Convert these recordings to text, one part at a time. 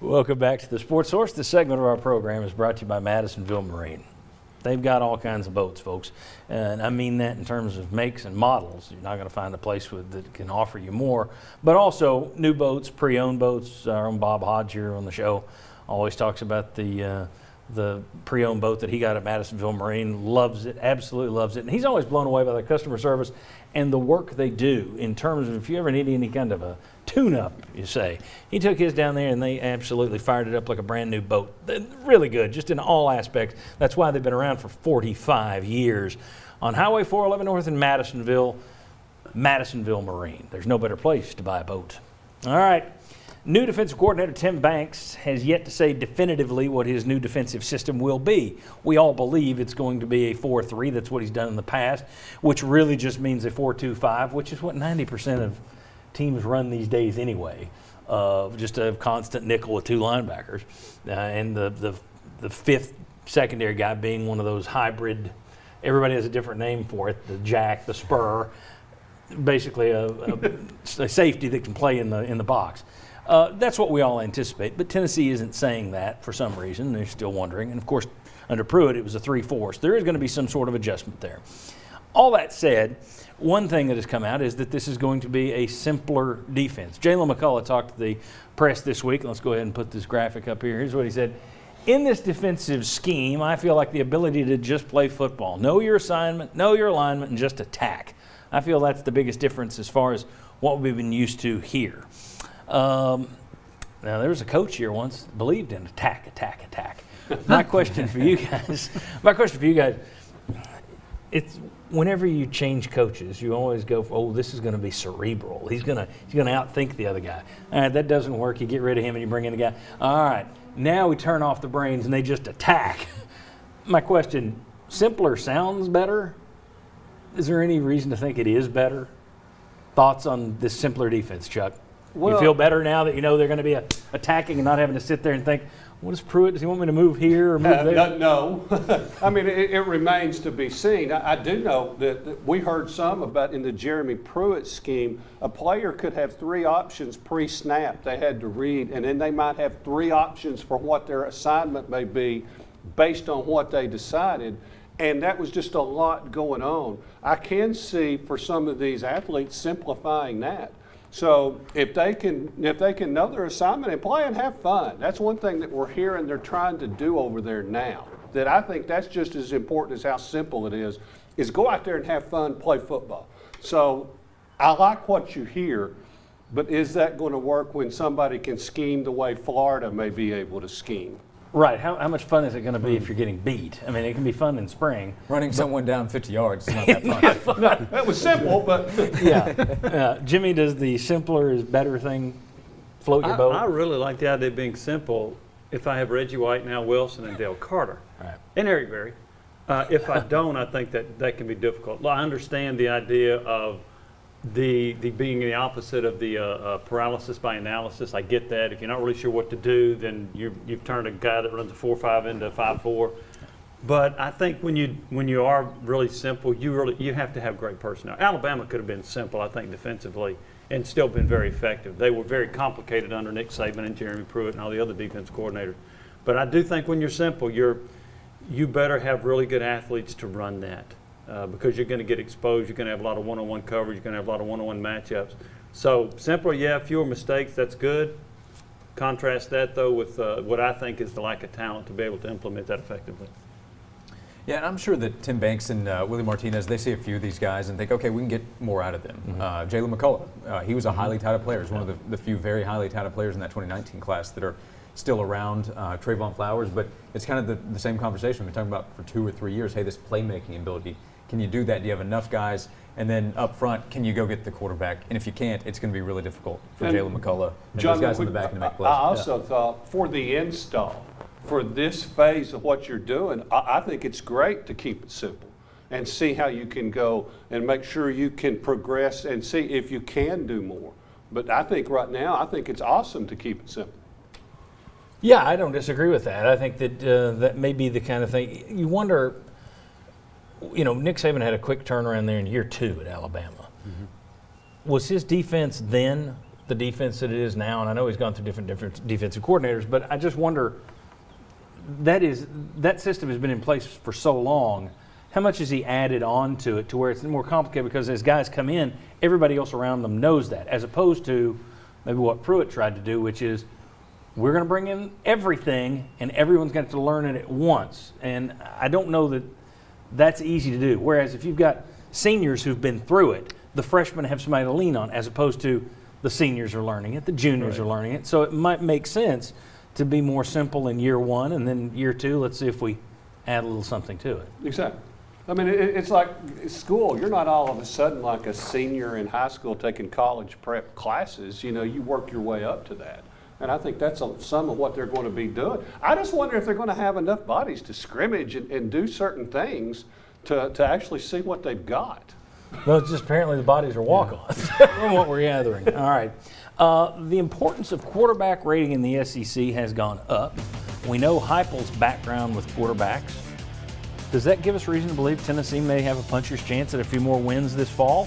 Welcome back to the Sports Source. This segment of our program is brought to you by Madisonville Marine. They've got all kinds of boats, folks, and I mean that in terms of makes and models. You're not going to find a place that can offer you more, but also new boats, pre-owned boats. Our own Bob Hodge here on the show always talks about the pre-owned boat that he got at Madisonville Marine. Loves it, absolutely loves it, and he's always blown away by the customer service and the work they do in terms of if you ever need any kind of a tune-up, you say. He took his down there and they absolutely fired it up like a brand new boat. Really good, just in all aspects. That's why they've been around for 45 years. On Highway 411 North in Madisonville, Madisonville Marine. There's no better place to buy a boat. All right. New defensive coordinator Tim Banks has yet to say definitively what his new defensive system will be. We all believe it's going to be a 4-3. That's what he's done in the past, which really just means a 4-2-5, which is what 90% of teams run these days anyway. Just a constant nickel with two linebackers, and the fifth secondary guy being one of those hybrid. Everybody has a different name for it. The jack, the spur, basically a safety that can play in the box. That's what we all anticipate, but Tennessee isn't saying that for some reason. They're still wondering. And, of course, under Pruitt, it was a 3-4. So there is going to be some sort of adjustment there. All that said, one thing that has come out is that this is going to be a simpler defense. Jalen McCullough talked to the press this week. Let's go ahead and put this graphic up here. Here's what he said. In this defensive scheme, I feel like the ability to just play football. Know your assignment, know your alignment, and just attack. I feel that's the biggest difference as far as what we've been used to here. Now, there was a coach here once that believed in attack. My question for you guys, it's whenever you change coaches, you always go for, oh, this is going to be cerebral. He's going to outthink the other guy. All right, that doesn't work. You get rid of him and you bring in a guy. All right, now we turn off the brains and they just attack. My question, simpler sounds better? Is there any reason to think it is better? Thoughts on this simpler defense, Chuck? Well, you feel better now that you know they're going to be attacking and not having to sit there and think, what is Pruitt? Does he want me to move here or move there? No. I mean, it remains to be seen. I do know that we heard some about in the Jeremy Pruitt scheme, a player could have three options pre-snap they had to read, and then they might have three options for what their assignment may be based on what they decided. And that was just a lot going on. I can see for some of these athletes simplifying that. So if they can know their assignment and play and have fun, that's one thing that we're hearing they're trying to do over there now. That I think that's just as important as how simple it is go out there and have fun, play football. So I like what you hear, but is that going to work when somebody can scheme the way Florida may be able to scheme? Right. How much fun is it going to be if you're getting beat? I mean, it can be fun in spring. Running someone down 50 yards is not that fun. That was simple, but yeah. Jimmy, does the simpler is better thing float your boat? I really like the idea of being simple. If I have Reggie White, and Al Wilson, and Dale Carter, right, and Eric Berry, if I don't, I think that can be difficult. I understand the idea of the being the opposite of the paralysis by analysis. I get that. If you're not really sure what to do, then you've turned a guy that runs a 4-5 into a 5-4. But I think when you are really simple, you have to have great personnel. Alabama could have been simple, I think, defensively, and still been very effective. They were very complicated under Nick Saban and Jeremy Pruitt and all the other defense coordinators. But I do think when you're simple, you better have really good athletes to run that. Because you're going to get exposed, you're going to have a lot of one-on-one coverage, you're going to have a lot of one-on-one matchups. So simpler, fewer mistakes, that's good. Contrast that, though, with what I think is the lack of talent to be able to implement that effectively. Yeah, and I'm sure that Tim Banks and Willie Martinez, they see a few of these guys and think, okay, we can get more out of them. Mm-hmm. Jalen McCullough, he was a highly touted player. He's one of the few very highly touted players in that 2019 class that are still around. Trayvon Flowers, but it's kind of the same conversation we've been talking about for 2 or 3 years. Hey, this playmaking ability. Can you do that? Do you have enough guys? And then up front, can you go get the quarterback? And if you can't, it's going to be really difficult for Jalen McCullough and John, those guys in the back to make plays. I also thought for the install, for this phase of what you're doing, I think it's great to keep it simple and see how you can go and make sure you can progress and see if you can do more. But I think right now, I think it's awesome to keep it simple. Yeah, I don't disagree with that. I think that that may be the kind of thing you wonder. Nick Saban had a quick turnaround there in year 2 at Alabama. Mm-hmm. Was his defense then the defense that it is now, and I know he's gone through different defensive coordinators, but I just wonder, that system has been in place for so long. How much has he added on to it to where it's more complicated? Because as guys come in, everybody else around them knows that, as opposed to maybe what Pruitt tried to do, which is we're going to bring in everything and everyone's going to learn it at once. And I don't know that that's easy to do. Whereas if you've got seniors who've been through it, the freshmen have somebody to lean on, as opposed to the seniors are learning it, the juniors are learning it. So it might make sense to be more simple in year one, and then year two, let's see if we add a little something to it. Exactly. I mean, it's like school. You're not all of a sudden like a senior in high school taking college prep classes. You know, you work your way up to that. And I think that's some of what they're going to be doing. I just wonder if they're going to have enough bodies to scrimmage and do certain things to actually see what they've got. Well, it's just apparently the bodies are walk-ons from what we're gathering. All right. The importance of quarterback rating in the SEC has gone up. We know Heupel's background with quarterbacks. Does that give us reason to believe Tennessee may have a puncher's chance at a few more wins this fall?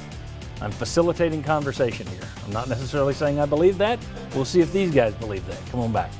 I'm facilitating conversation here. I'm not necessarily saying I believe that. We'll see if these guys believe that. Come on back.